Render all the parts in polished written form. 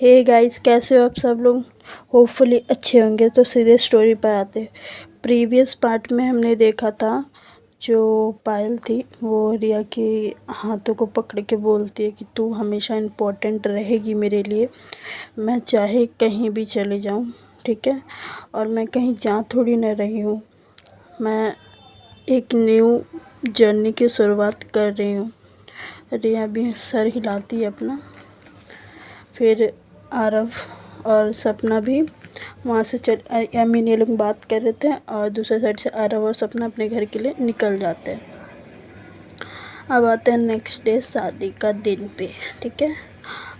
Hey guys, कैसे हो आप सब लोग। होपफुली अच्छे होंगे। तो सीधे स्टोरी पर आते हैं। प्रीवियस पार्ट में हमने देखा था जो पायल थी वो रिया के हाथों को पकड़ के बोलती है कि तू हमेशा इम्पोर्टेंट रहेगी मेरे लिए, मैं चाहे कहीं भी चले जाऊँ, ठीक है। और मैं कहीं जा थोड़ी न रही हूँ, मैं एक न्यू जर्नी की शुरुआत कर रही हूँ। रिया भी सर हिलाती है अपना। फिर आरव और सपना भी वहाँ से ये लोग बात कर रहे थे और दूसरे साइड से आरव और सपना अपने घर के लिए निकल जाते हैं। अब आते हैं नेक्स्ट डे शादी का दिन पे, ठीक है।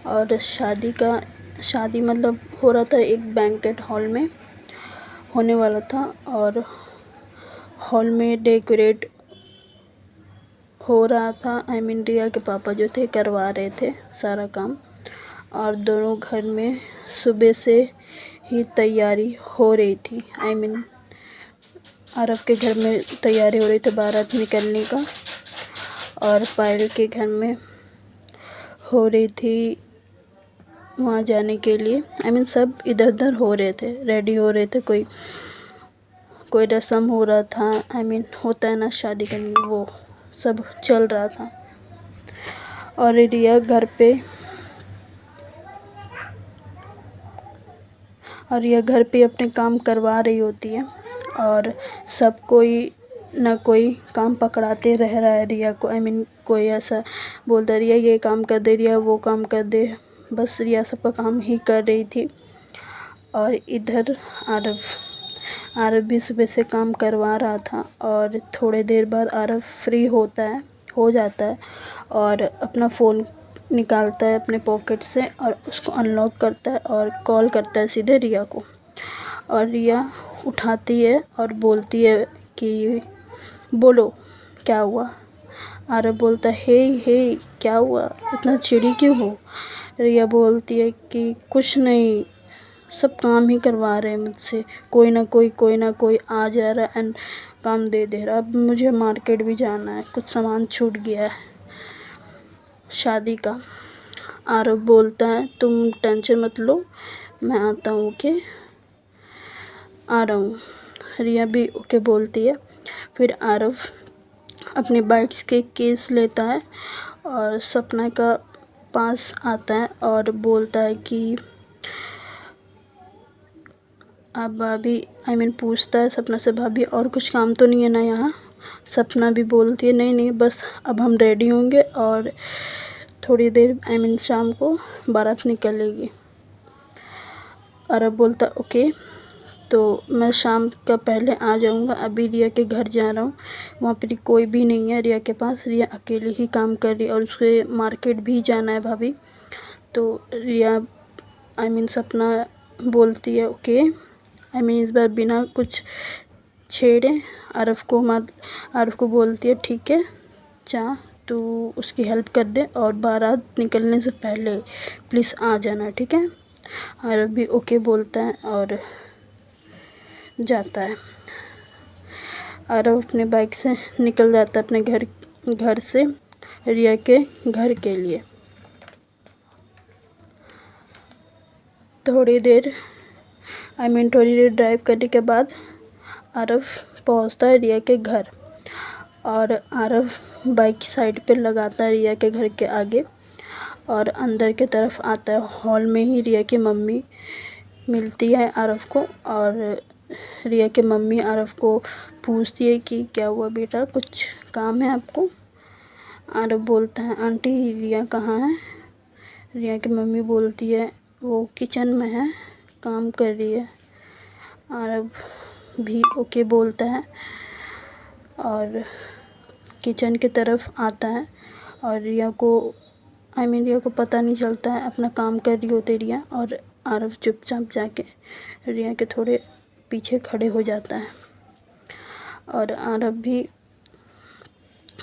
और शादी मतलब हो रहा था एक बैंकेट हॉल में होने वाला था और हॉल में डेकोरेट हो रहा था। रिया के पापा जो थे करवा रहे थे सारा काम और दोनों घर में सुबह से ही तैयारी हो रही थी। आरव के घर में तैयारी हो रही थी बारात निकलने का और पायल के घर में हो रही थी वहाँ जाने के लिए। सब इधर उधर हो रहे थे, रेडी हो रहे थे। कोई रस्म हो रहा था। होता है ना शादी के में, वो सब चल रहा था। और रिया घर पे अपने काम करवा रही होती है और सब कोई ना कोई काम पकड़ाते रह रहा है रिया को। कोई ऐसा बोलता रिया ये काम कर दे, रिया वो काम कर दे, बस रिया सबका काम ही कर रही थी। और इधर आरव भी सुबह से काम करवा रहा था और थोड़े देर बाद आरव फ्री हो जाता है और अपना फ़ोन निकालता है अपने पॉकेट से और उसको अनलॉक करता है और कॉल करता है सीधे रिया को। और रिया उठाती है और बोलती है कि बोलो क्या हुआ। आरव बोलता है हे क्या हुआ, इतना चिड़ी क्यों हो। रिया बोलती है कि कुछ नहीं, सब काम ही करवा रहे हैं मुझसे, कोई ना कोई आ जा रहा है एंड काम दे दे रहा। अब मुझे मार्केट भी जाना है, कुछ सामान छूट गया है शादी का। आरव बोलता है तुम टेंशन मत लो, मैं आता हूँ, ओके आ रहा हूँ। रिया भी ओके बोलती है। फिर आरव अपने बाइक्स के केस लेता है और सपना का पास आता है और बोलता है कि अब भाभी पूछता है सपना से, भाभी और कुछ काम तो नहीं है ना यहाँ। सपना भी बोलती है नहीं बस अब हम रेडी होंगे और थोड़ी देर शाम को बारात निकलेगी। आरव बोलता ओके, तो मैं शाम का पहले आ जाऊँगा, अभी रिया के घर जा रहा हूँ, वहाँ पर कोई भी नहीं है रिया के पास, रिया अकेले ही काम कर रही है और उसे मार्केट भी जाना है भाभी। तो रिया सपना बोलती है ओके। इस बार बिना कुछ छेड़े आरव को बोलती है ठीक है जा तू उसकी हेल्प कर दे और बारात निकलने से पहले प्लीज़ आ जाना, ठीक है। आरव भी ओके बोलता है और जाता है। आरव अपने बाइक से निकल जाता है अपने घर से रिया के घर के लिए। थोड़ी देर ड्राइव करने के बाद आरव पहुंचता है रिया के घर और आरव बाइक साइड पे लगाता है रिया के घर के आगे और अंदर की तरफ आता है। हॉल में ही रिया की मम्मी मिलती है आरव को और रिया की मम्मी आरव को पूछती है कि क्या हुआ बेटा, कुछ काम है आपको। आरव बोलता है आंटी रिया कहाँ है। रिया की मम्मी बोलती है वो किचन में है, काम कर रही है। आरव भी ओके बोलता है और किचन की तरफ आता है और रिया को पता नहीं चलता है, अपना काम कर रही होती रिया और आरव चुपचाप जाके रिया के थोड़े पीछे खड़े हो जाता है और आरव भी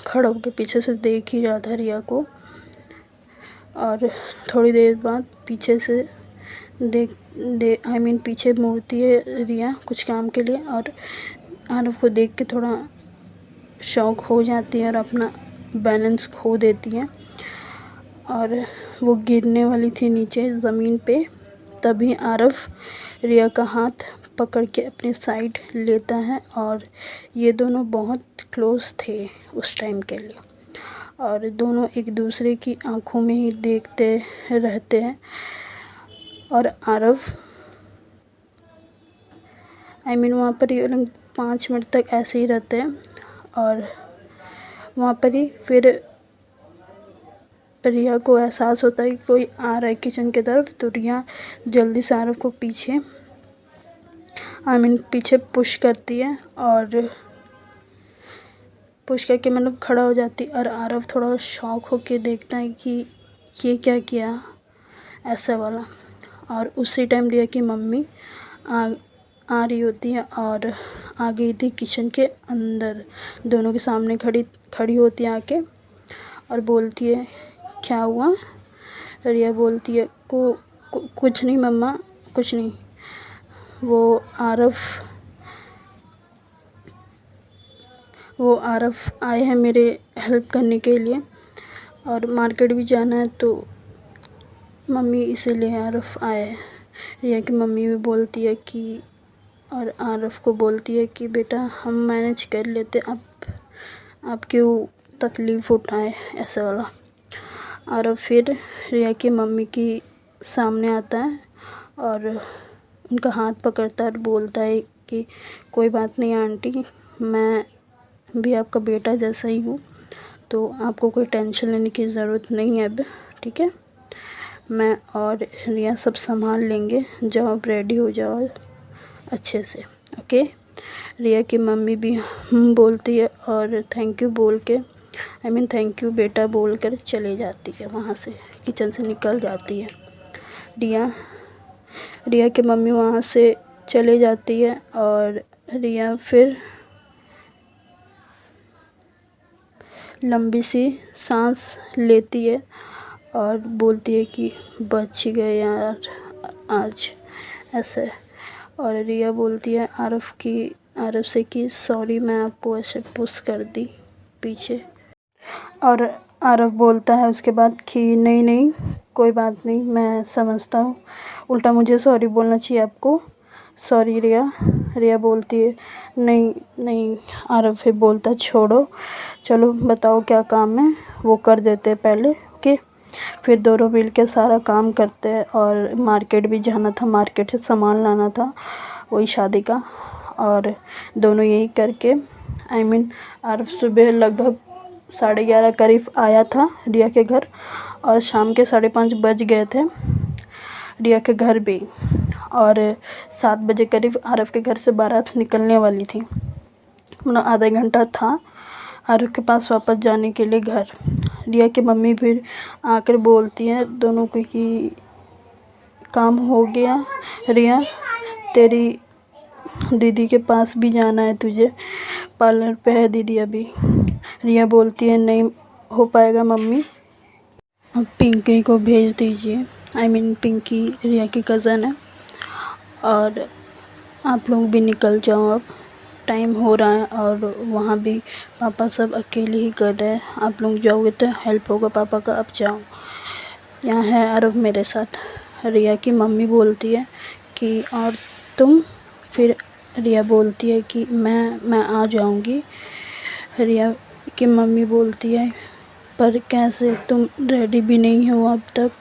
खड़ा होकर पीछे से देख ही रहा था रिया को। और थोड़ी देर बाद पीछे से पीछे मुड़ती है रिया कुछ काम के लिए और आरव को देख के थोड़ा शॉक हो जाती है और अपना बैलेंस खो देती है और वो गिरने वाली थी नीचे ज़मीन पे। तभी आरव रिया का हाथ पकड़ के अपने साइड लेता है और ये दोनों बहुत क्लोज थे उस टाइम के लिए, और दोनों एक दूसरे की आंखों में ही देखते रहते हैं। और आरव वहाँ पर ये लोग 5 मिनट तक ऐसे ही रहते हैं और वहाँ पर ही फिर रिया को एहसास होता है कि कोई आ रहा है किचन की तरफ। तो रिया जल्दी से आरव को पीछे पुश करती है और पुश करके मतलब खड़ा हो जाती है। और आरव थोड़ा शॉक होके देखता है कि ये क्या किया, ऐसा वाला। और उसी टाइम रिया की मम्मी आ रही होती है और आ गई थी किचन के अंदर। दोनों के सामने खड़ी होती है आके और बोलती है क्या हुआ। रिया बोलती है कुछ नहीं मम्मा, कुछ नहीं। वो आरव आए हैं मेरे हेल्प करने के लिए और मार्केट भी जाना है, तो मम्मी इसीलिए आरव आए हैं। रिया की मम्मी भी बोलती है कि, और आरव को बोलती है कि बेटा हम मैनेज कर लेते, आप क्यों तकलीफ़ उठाए, ऐसा वाला। आरव फिर रिया की मम्मी की सामने आता है और उनका हाथ पकड़ता है और बोलता है कि कोई बात नहीं आंटी, मैं भी आपका बेटा जैसा ही हूँ, तो आपको कोई टेंशन लेने की ज़रूरत नहीं है अब, ठीक है। मैं और रिया सब संभाल लेंगे, जाओ आप रेडी हो जाओ अच्छे से, ओके। रिया की मम्मी भी बोलती है और थैंक यू बोल के थैंक यू बेटा बोल कर चले जाती है, वहाँ से किचन से निकल जाती है। रिया की मम्मी वहाँ से चले जाती है और रिया फिर लंबी सी सांस लेती है और बोलती है कि बच गए यार आज, ऐसे। और रिया बोलती है आरव से कि सॉरी मैं आपको ऐसे पुश कर दी पीछे। और आरव बोलता है उसके बाद कि नहीं कोई बात नहीं, मैं समझता हूँ, उल्टा मुझे सॉरी बोलना चाहिए आपको, सॉरी रिया बोलती है नहीं। आरव फिर बोलता छोड़ो, चलो बताओ क्या काम है, वो कर देते हैं पहले, ओके। फिर दोनों मिल के सारा काम करते हैं और मार्केट भी जाना था, मार्केट से सामान लाना था वही शादी का। और दोनों यही करके आरव सुबह लगभग 11:30 करीब आया था रिया के घर और शाम के 5:30 बज गए थे रिया के घर भी। और 7 बजे करीब आरव के घर से बारात निकलने वाली थी, मतलब आधा घंटा था आरव के पास वापस जाने के लिए घर। रिया की मम्मी फिर आकर बोलती है दोनों को कि काम हो गया रिया, तेरी दीदी के पास भी जाना है तुझे, पार्लर पे है दीदी अभी। रिया बोलती है नहीं हो पाएगा मम्मी, अब पिंकी को भेज दीजिए। पिंकी रिया की कज़न है, और आप लोग भी निकल जाओ, अब टाइम हो रहा है और वहाँ भी पापा सब अकेले ही कर रहे हैं, आप लोग जाओगे तो हेल्प होगा पापा का, अब जाओ। यहाँ है आरव मेरे साथ। रिया की मम्मी बोलती है कि और तुम, फिर रिया बोलती है कि मैं आ जाऊँगी। रिया की मम्मी बोलती है पर कैसे, तुम रेडी भी नहीं हो अब तक।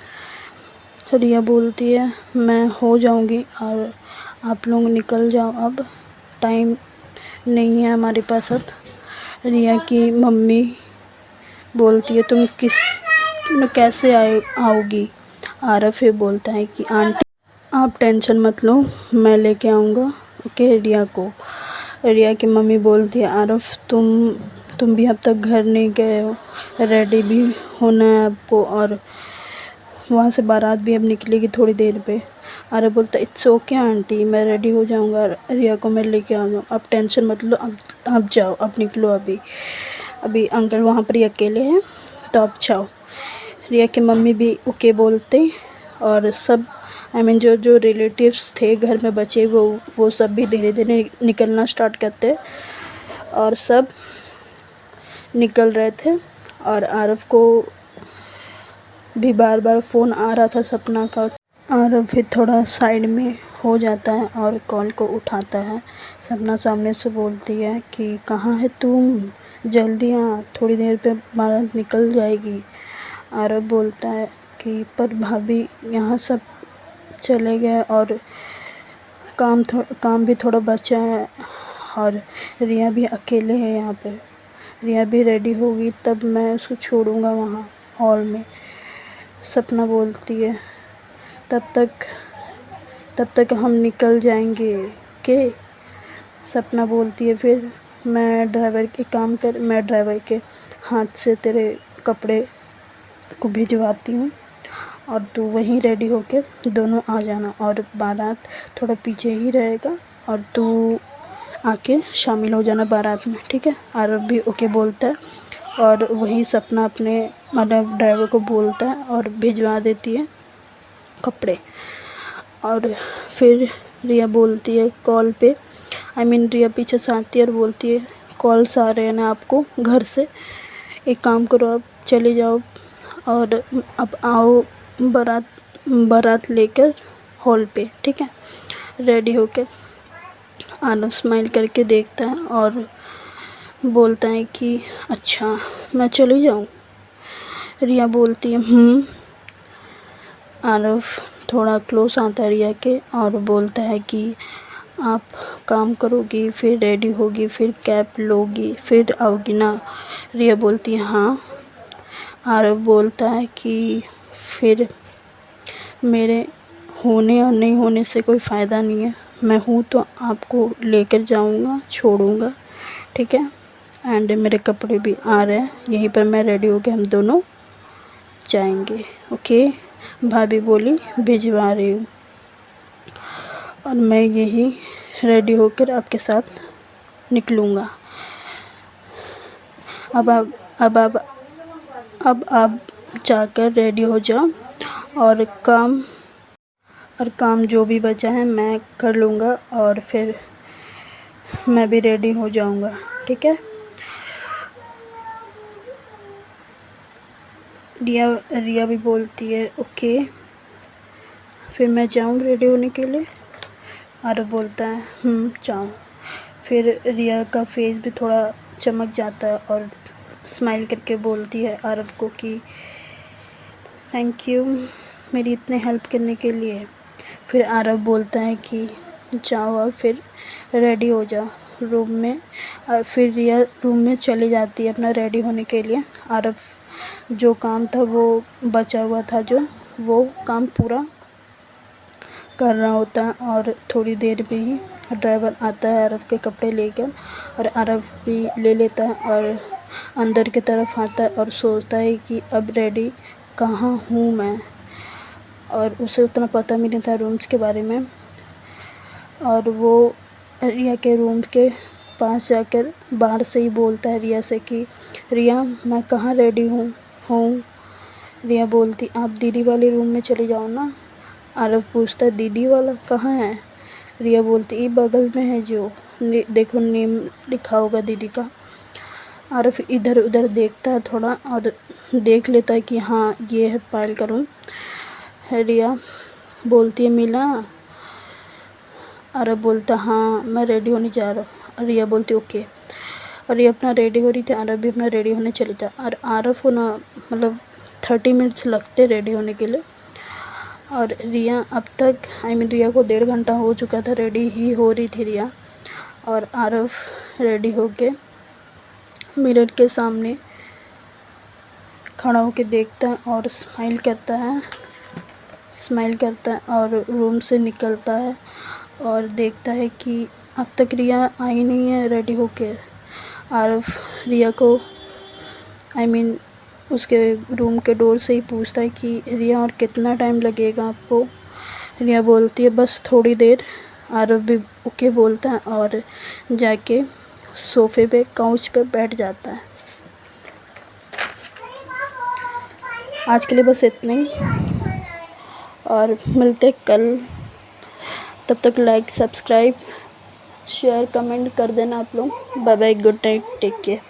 रिया बोलती है मैं हो जाऊँगी और आप लोग निकल जाओ, अब टाइम नहीं है हमारे पास अब। रिया की मम्मी बोलती है तुम कैसे आओगी। आरव फिर बोलता है कि आंटी आप टेंशन मत लो, मैं लेके आऊँगा, ओके रिया को। रिया की मम्मी बोलती है आरव तुम भी अब तक घर नहीं गए हो, रेडी भी होना है आपको, और वहाँ से बारात भी अब निकलेगी थोड़ी देर पे। आरव बोलता है इट्स ओके आंटी, मैं रेडी हो जाऊँगा, रिया को मैं लेके आ जाऊँ, आप टेंशन मत लो, अब जाओ, अब निकलो, अभी अंकल वहाँ पर ही अकेले हैं, तो आप जाओ। रिया की मम्मी भी ओके बोलते और सब जो रिलेटिव्स थे घर में बचे वो सब भी धीरे धीरे निकलना स्टार्ट करते और सब निकल रहे थे। और आरव को भी बार बार फ़ोन आ रहा था सपना का। आरव फिर थोड़ा साइड में हो जाता है और कॉल को उठाता है। सपना सामने से बोलती है कि कहाँ है तुम, जल्दी आ, थोड़ी देर पे बारात निकल जाएगी। आरव बोलता है कि पर भाभी यहाँ सब चले गए और काम भी थोड़ा बचा है और रिया भी अकेले है यहाँ पे। रिया भी रेडी होगी तब मैं उसको छोड़ूंगा वहाँ हॉल में। सपना बोलती है तब तक हम निकल जाएंगे के। सपना बोलती है फिर मैं ड्राइवर के हाथ से तेरे कपड़े को भिजवाती हूँ और तू वहीं रेडी होके दोनों आ जाना और बारात थोड़ा पीछे ही रहेगा और तू आके शामिल हो जाना बारात में, ठीक है। आरव भी ओके बोलता है और वही सपना अपने मतलब ड्राइवर को बोलता है और भिजवा देती है कपड़े। और फिर रिया बोलती है कॉल पे रिया पीछे से आती है और बोलती है कॉल्स आ रहे हैं ना आपको घर से, एक काम करो आप चले जाओ और अब आओ बारात लेकर हॉल पे, ठीक है। रेडी होकर आरव स्माइल करके देखता है और बोलता है कि अच्छा मैं चली जाऊँ। रिया बोलती है आरव थोड़ा क्लोज आता है रिया के और बोलता है कि आप काम करोगी फिर रेडी होगी फिर कैब लोगी फिर आओगी ना। रिया बोलती है हाँ। आरव बोलता है कि फिर मेरे होने और नहीं होने से कोई फ़ायदा नहीं है, मैं हूँ तो आपको लेकर जाऊँगा छोड़ूँगा, ठीक है। एंड मेरे कपड़े भी आ रहे हैं, यहीं पर मैं रेडी होकर हम दोनों जाएंगे, ओके। भाभी बोली भिजवा रही हूँ और मैं यही रेडी होकर आपके साथ निकलूँगा। अब आप जाकर रेडी हो जाओ और काम जो भी बचा है मैं कर लूँगा और फिर मैं भी रेडी हो जाऊँगा, ठीक है। रिया भी बोलती है ओके फिर मैं जाऊँ रेडी होने के लिए। आरव बोलता है जाऊँ। फिर रिया का फेस भी थोड़ा चमक जाता है और स्माइल करके बोलती है आरव को कि थैंक यू मेरी इतने हेल्प करने के लिए। फिर आरव बोलता है कि जाओ और फिर रेडी हो जाओ रूम में। फिर रिया रूम में चली जाती है अपना रेडी होने के लिए। आरव जो काम था वो बचा हुआ था वो काम पूरा कर रहा होता है और थोड़ी देर में ही ड्राइवर आता है आरव के कपड़े लेकर और आरव भी ले लेता है और अंदर की तरफ आता है और सोचता है कि अब रेडी कहाँ हूँ मैं, और उसे उतना पता भी नहीं था रूम्स के बारे में। और वो रिया के रूम के पास जाकर बाहर से ही बोलता है रिया से कि रिया मैं कहाँ रेडी हूँ। रिया बोलती आप दीदी वाले रूम में चले जाओ ना। आरव पूछता है दीदी वाला कहाँ है। रिया बोलती ये बगल में है जो देखो नेम लिखा होगा दीदी का। आरव इधर उधर देखता है थोड़ा और देख लेता है कि हाँ ये है पायल का रूम। रिया बोलती है मिला। आरव बोलता हाँ मैं रेडी होने जा रहा हूँ। रिया बोलती ओके और ये अपना रेडी हो रही थी, आरव भी अपना रेडी होने चले जा। और आरव को ना मतलब 30 मिनट्स लगते रेडी होने के लिए। और रिया अब तक रिया को 1.5 घंटा हो चुका था, रेडी ही हो रही थी रिया। और आरव रेडी होके मिरर के सामने खड़ा होके देखता है और स्माइल करता है और रूम से निकलता है और देखता है कि अब तक रिया आई नहीं है रेडी होके। आरव रिया को उसके रूम के डोर से ही पूछता है कि रिया और कितना टाइम लगेगा आपको। रिया बोलती है बस थोड़ी देर। आरव भी ओके बोलता है और जाके सोफ़े पे काउच पे बैठ जाता है। आज के लिए बस इतना ही और मिलते कल। तब तक लाइक सब्सक्राइब शेयर कमेंट कर देना आप लोग। Bye bye, good night, take care.